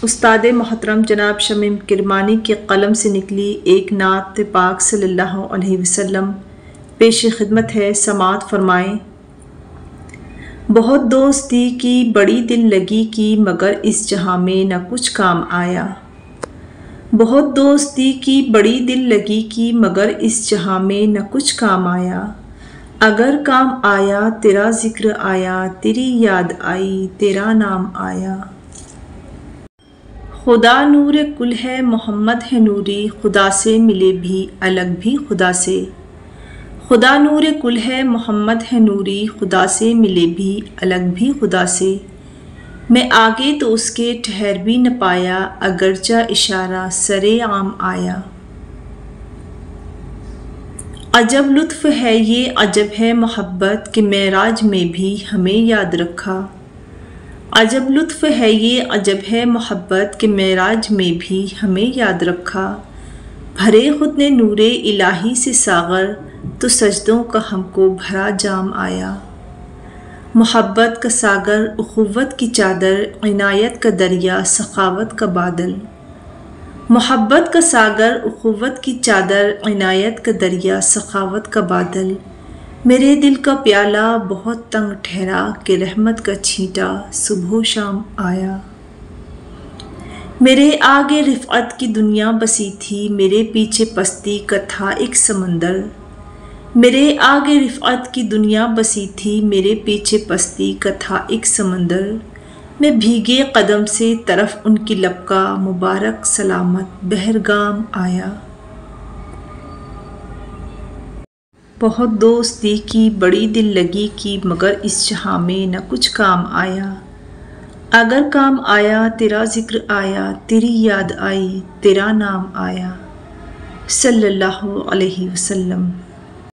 उस्ताद मोहतरम जनाब शमीम किरमानी के कलम से निकली एक नात पाक सल्लल्लाहु अलैहि वसल्लम पेश खिदमत है। समात फरमाएँ। बहुत दोस्ती की बड़ी दिल लगी की मगर इस जहाँ में न कुछ काम आया। बहुत दोस्ती की बड़ी दिल लगी की मगर इस जहाँ में न कुछ काम आया। अगर काम आया तेरा जिक्र आया, तेरी याद आई तेरा नाम आया। खुदा नूर कुल है मोहम्मद है नूरी, खुदा से मिले भी अलग भी खुदा से। खुदा नूर कुल है मोहम्मद है नूरी, खुदा से मिले भी अलग भी खुदा से। मैं आगे तो उसके ठहर भी न पाया, अगरचा इशारा सरे आम आया। अजब लुत्फ़ है ये अजब है मोहब्बत कि मेराज में भी हमें याद रखा। अजब लुत्फ़ है ये अजब है मोहब्बत कि मेराज में भी हमें याद रखा। भरे खुद ने नूरे इलाही से सागर, तो सजदों का हमको भरा जाम आया। मोहब्बत का सागर उख़ुव्वत की चादर, इनायत का दरिया सखावत का बादल। मोहब्बत का सागर उख़ुव्वत की चादर, इनायत का दरिया सखावत का बादल। मेरे दिल का प्याला बहुत तंग ठहरा कि रहमत का छींटा सुबह शाम आया। मेरे आगे रिफ़अत की दुनिया बसी थी, मेरे पीछे पस्ती का था एक समंदर। मेरे आगे रिफ़अत की दुनिया बसी थी, मेरे पीछे पस्ती का था एक समंदर। मैं भीगे कदम से तरफ उनकी लब का मुबारक सलामत बहरगाम आया। बहुत दोस्ती की बड़ी दिल लगी की मगर इस जहाँ में न कुछ काम आया। अगर काम आया तेरा जिक्र आया, तेरी याद आई तेरा नाम आया। सल्लल्लाहु अलैहि वसल्लम।